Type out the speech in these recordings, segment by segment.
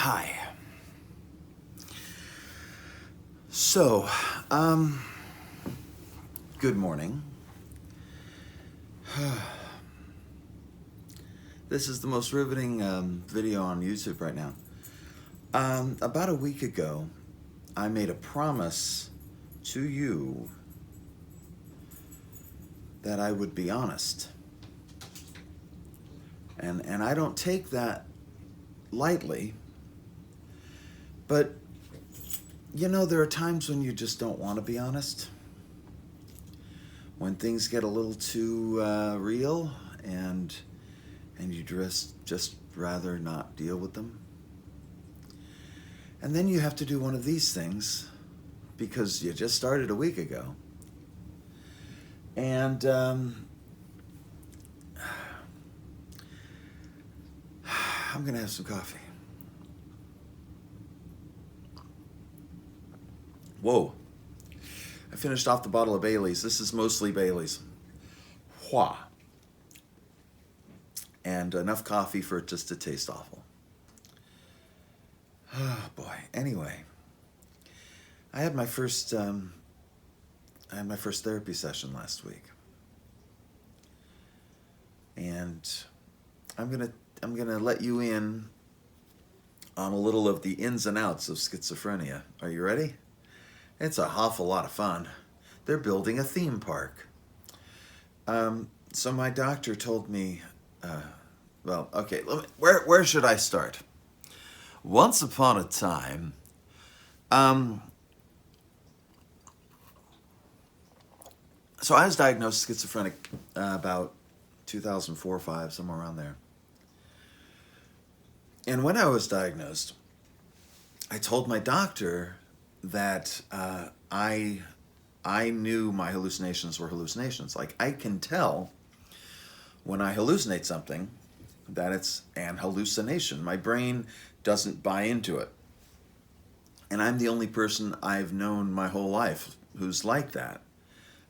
Hi. So, good morning. This is the most riveting video on YouTube right now. About a week ago, I made a promise to you that I would be honest. And I don't take that lightly, but you know, there are times when you just don't want to be honest. When things get a little too real and you just rather not deal with them. And then you have to do one of these things because you just started a week ago. And I'm going to have some coffee. Whoa. I finished off the bottle of Bailey's. This is mostly Bailey's. Hua. And enough coffee for it just to taste awful. Oh boy. Anyway, I had my first therapy session last week. And I'm gonna let you in on a little of the ins and outs of schizophrenia. Are you ready? It's an awful lot of fun. They're building a theme park. So my doctor told me, well, okay, where should I start? Once upon a time, so I was diagnosed schizophrenic about 2004 or 5, somewhere around there. And when I was diagnosed, I told my doctor that I knew my hallucinations were hallucinations. Like, I can tell when I hallucinate something that it's an hallucination. My brain doesn't buy into it. And I'm the only person I've known my whole life who's like that.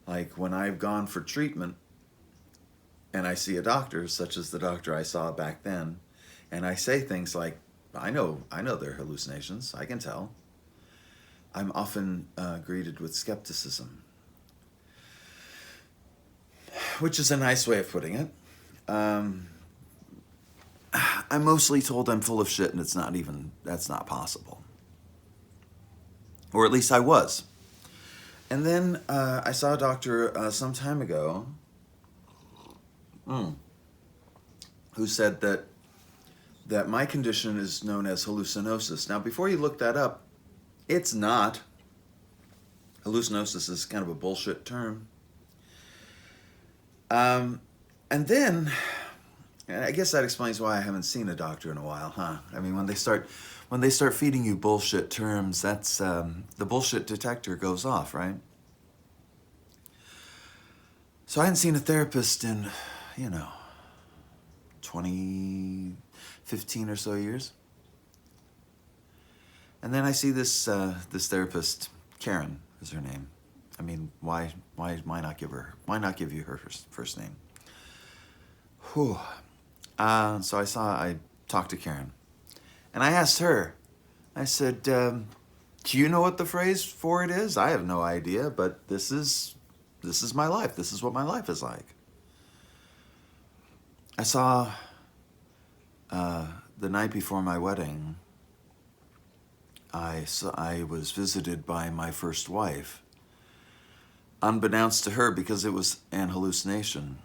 Like, when I've gone for treatment and I see a doctor, such as the doctor I saw back then, and I say things like, I know they're hallucinations, I can tell. I'm often greeted with skepticism, which is a nice way of putting it. I'm mostly told I'm full of shit, and that's not possible. Or at least I was. And then I saw a doctor some time ago who said that my condition is known as hallucinosis. Now, before you look that up, it's not. Hallucinosis is kind of a bullshit term. And then, and I guess that explains why I haven't seen a doctor in a while, huh? I mean, when they start feeding you bullshit terms, that's the bullshit detector goes off, right? So I hadn't seen a therapist in, 15 or so years. And then I see this therapist, Karen is her name. I mean, why not give you her first name? Whew. So I talked to Karen, and I asked her. I said, "Do you know what the phrase for it is? I have no idea, but this is my life. This is what my life is like." I saw the night before my wedding. I was visited by my first wife, unbeknownst to her because it was an hallucination.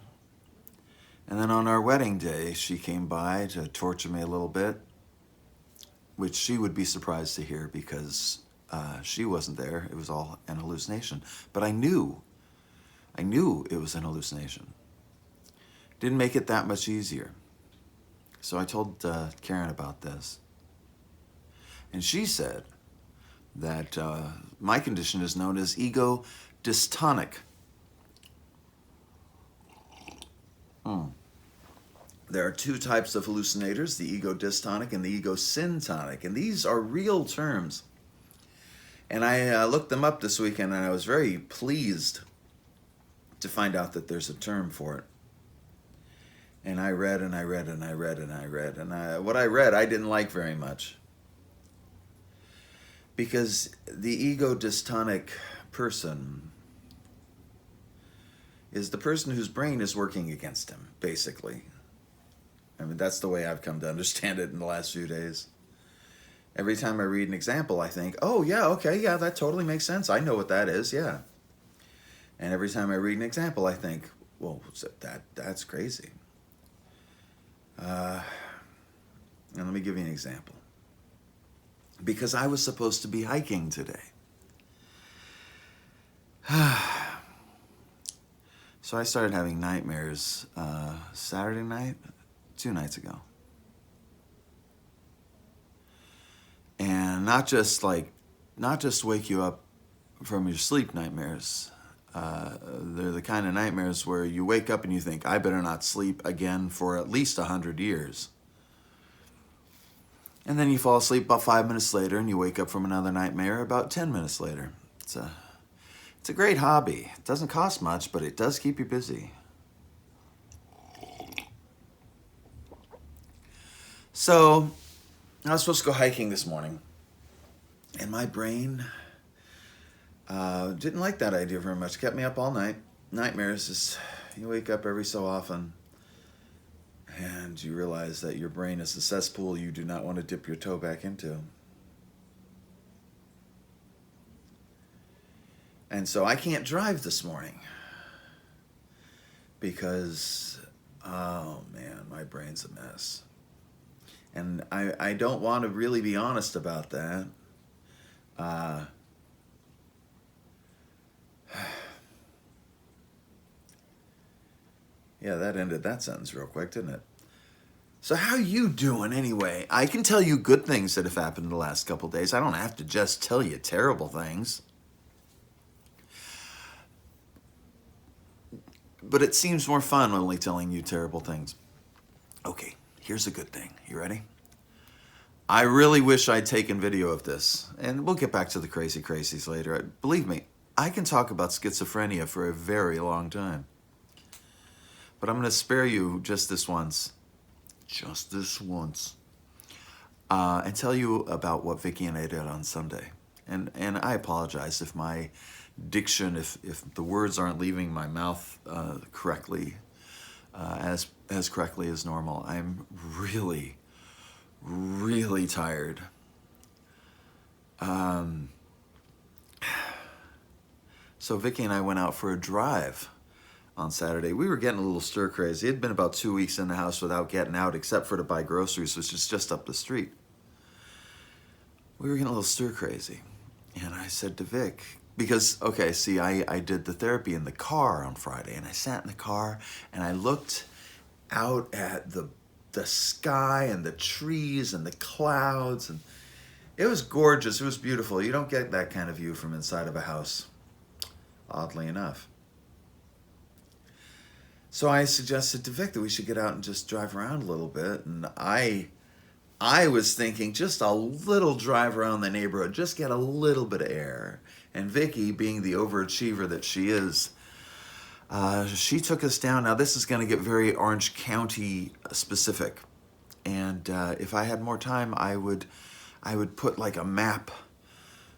And then on our wedding day, she came by to torture me a little bit, which she would be surprised to hear because she wasn't there. It was all an hallucination. But I knew it was an hallucination. Didn't make it that much easier. So I told Karen about this. And she said that my condition is known as egodystonic. There are two types of hallucinators, the egodystonic and the egosyntonic, and these are real terms. And I looked them up this weekend, and I was very pleased to find out that there's a term for it. And I read and I read and I read and I read, and what I read I didn't like very much. Because the egodystonic person is the person whose brain is working against him, basically. I mean, that's the way I've come to understand it in the last few days. Every time I read an example, I think, oh, yeah, okay, yeah, that totally makes sense. I know what that is, yeah. And every time I read an example, I think, well, that's crazy. And let me give you an example. Because I was supposed to be hiking today. So I started having nightmares Saturday night, 2 nights ago. And not just wake you up from your sleep nightmares. They're the kind of nightmares where you wake up and you think, I better not sleep again for at least 100 years. And then you fall asleep about 5 minutes later and you wake up from another nightmare about 10 minutes later. It's a great hobby. It doesn't cost much, but it does keep you busy. So I was supposed to go hiking this morning, and my brain didn't like that idea very much. It kept me up all night. Nightmares, just you wake up every so often, and you realize that your brain is a cesspool you do not want to dip your toe back into. And so I can't drive this morning because, oh man, my brain's a mess. And I don't want to really be honest about that. Yeah, that ended that sentence real quick, didn't it? So how you doing anyway? I can tell you good things that have happened in the last couple of days. I don't have to just tell you terrible things. But it seems more fun only telling you terrible things. Okay, here's a good thing. You ready? I really wish I'd taken video of this. And we'll get back to the crazy crazies later. Believe me, I can talk about schizophrenia for a very long time. But I'm going to spare you just this once. Just this once. And tell you about what Vicky and I did on Sunday. And I apologize if my diction, if the words aren't leaving my mouth correctly, as correctly as normal. I'm really, really tired. So Vicky and I went out for a drive on Saturday. We were getting a little stir crazy. It had been about 2 weeks in the house without getting out, except for to buy groceries, which is just up the street. We were getting a little stir crazy. And I said to Vic, because, okay, see, I did the therapy in the car on Friday, and I sat in the car, and I looked out at the sky and the trees and the clouds, and it was gorgeous. It was beautiful. You don't get that kind of view from inside of a house, oddly enough. So I suggested to Vic that we should get out and just drive around a little bit, and I was thinking just a little drive around the neighborhood, just get a little bit of air. And Vicky, being the overachiever that she is, she took us down. Now this is going to get very Orange County specific, and if I had more time, I would put like a map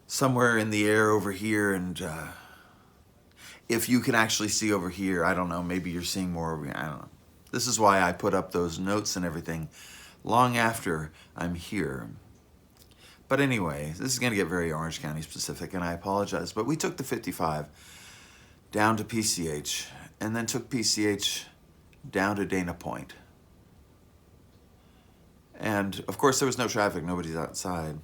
somewhere in the air over here, and if you can actually see over here, I don't know, maybe you're seeing more over here, I don't know. This is why I put up those notes and everything long after I'm here. But anyway, this is going to get very Orange County specific, and I apologize, but we took the 55 down to PCH, and then took PCH down to Dana Point. And of course there was no traffic, nobody's outside.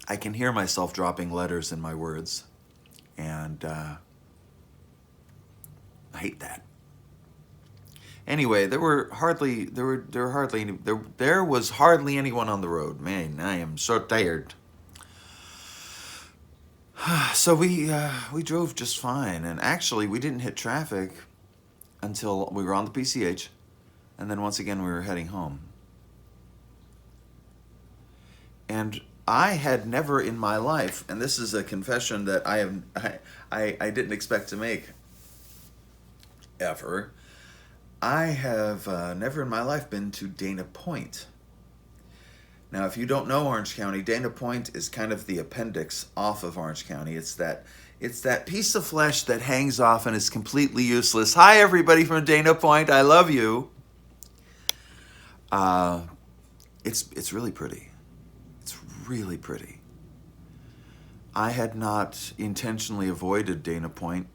I can hear myself dropping letters in my words, and I hate that. Anyway, there was hardly anyone on the road. Man, I am so tired. So we drove just fine, and actually we didn't hit traffic until we were on the PCH, and then once again we were heading home. And I had never in my life, and this is a confession that I didn't expect to make ever. I have never in my life been to Dana Point. Now, if you don't know Orange County, Dana Point is kind of the appendix off of Orange County. It's that piece of flesh that hangs off and is completely useless. Hi, everybody from Dana Point. I love you. It's really pretty. It's really pretty. I had not intentionally avoided Dana Point,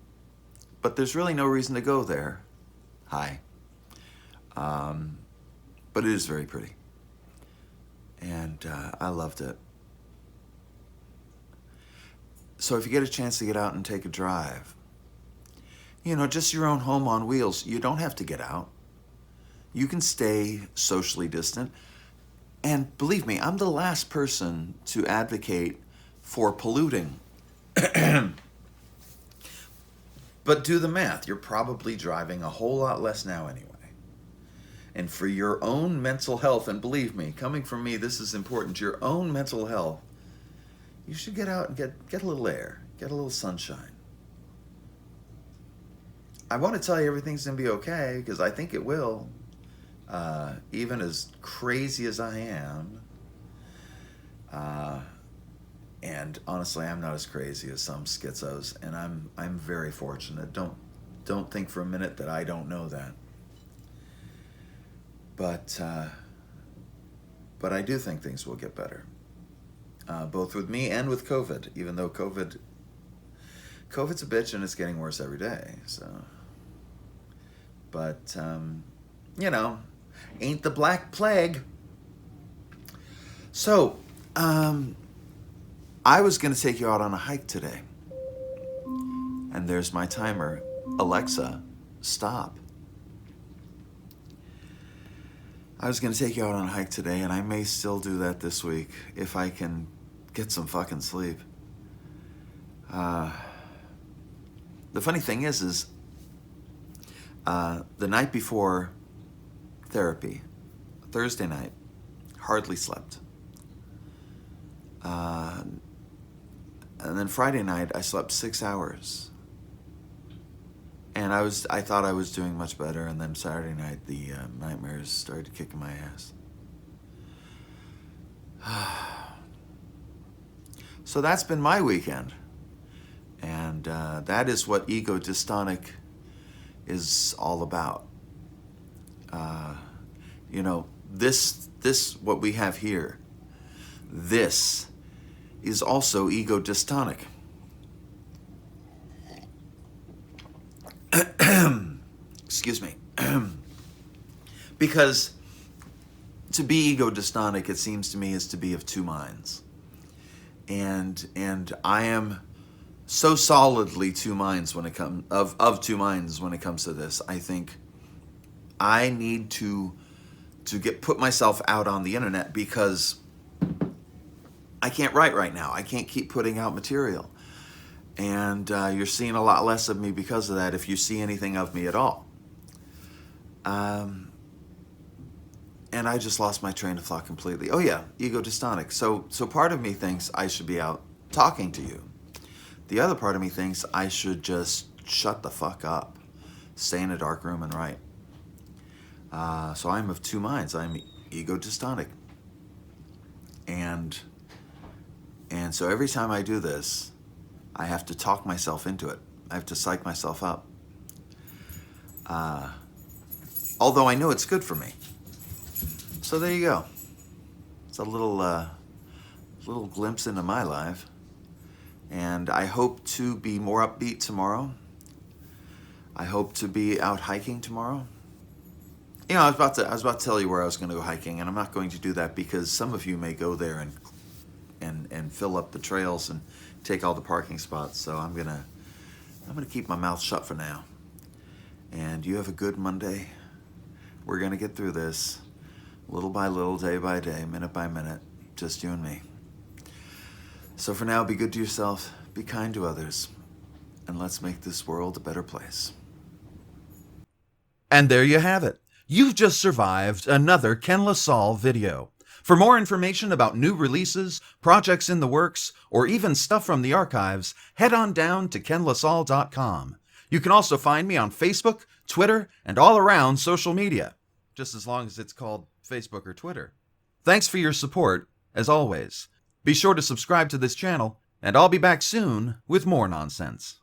but there's really no reason to go there. Hi. But it is very pretty. And I loved it. So if you get a chance to get out and take a drive, just your own home on wheels, you don't have to get out. You can stay socially distant. And believe me, I'm the last person to advocate for polluting. But do the math. You're probably driving a whole lot less now anyway. And for your own mental health, and believe me, coming from me, this is important, your own mental health, you should get out and get a little air, get a little sunshine. I want to tell you everything's going to be okay, because I think it will. Even as crazy as I am. And honestly, I'm not as crazy as some schizos, and I'm very fortunate. Don't think for a minute that I don't know that. But I do think things will get better, both with me and with COVID. Even though COVID's a bitch and it's getting worse every day. So, but ain't the Black Plague. So, I was going to take you out on a hike today, and there's my timer. Alexa, stop. I was going to take you out on a hike today, and I may still do that this week if I can get some fucking sleep. The funny thing is the night before therapy, Thursday night, hardly slept. And then Friday night, I slept 6 hours. And I thought I was doing much better, and then Saturday night, the nightmares started kicking my ass. So that's been my weekend. And that is what Egodystonic is all about. This what we have here, this is also egodystonic. Excuse me. Because to be egodystonic, it seems to me, is to be of two minds. And I am so solidly two minds when it comes of two minds when it comes to this. I think I need to put myself out on the internet because I can't write right now. I can't keep putting out material. And you're seeing a lot less of me because of that, if you see anything of me at all. And I just lost my train of thought completely. Oh yeah, egodystonic. So part of me thinks I should be out talking to you. The other part of me thinks I should just shut the fuck up, stay in a dark room and write. So I'm of two minds. I'm egodystonic. And so every time I do this, I have to talk myself into it. I have to psych myself up. Although I know it's good for me. So there you go. It's a little glimpse into my life. And I hope to be more upbeat tomorrow. I hope to be out hiking tomorrow. I was about to tell you where I was going to go hiking, and I'm not going to do that because some of you may go there and fill up the trails and take all the parking spots. So I'm gonna keep my mouth shut for now. And you have a good Monday. We're gonna get through this, little by little, day by day, minute by minute, just you and me. So for now, be good to yourself, be kind to others, and let's make this world a better place. And there you have it. You've just survived another Ken LaSalle video. For more information about new releases, projects in the works, or even stuff from the archives, head on down to kenlasalle.com. You can also find me on Facebook, Twitter, and all around social media, just as long as it's called Facebook or Twitter. Thanks for your support, as always. Be sure to subscribe to this channel, and I'll be back soon with more nonsense.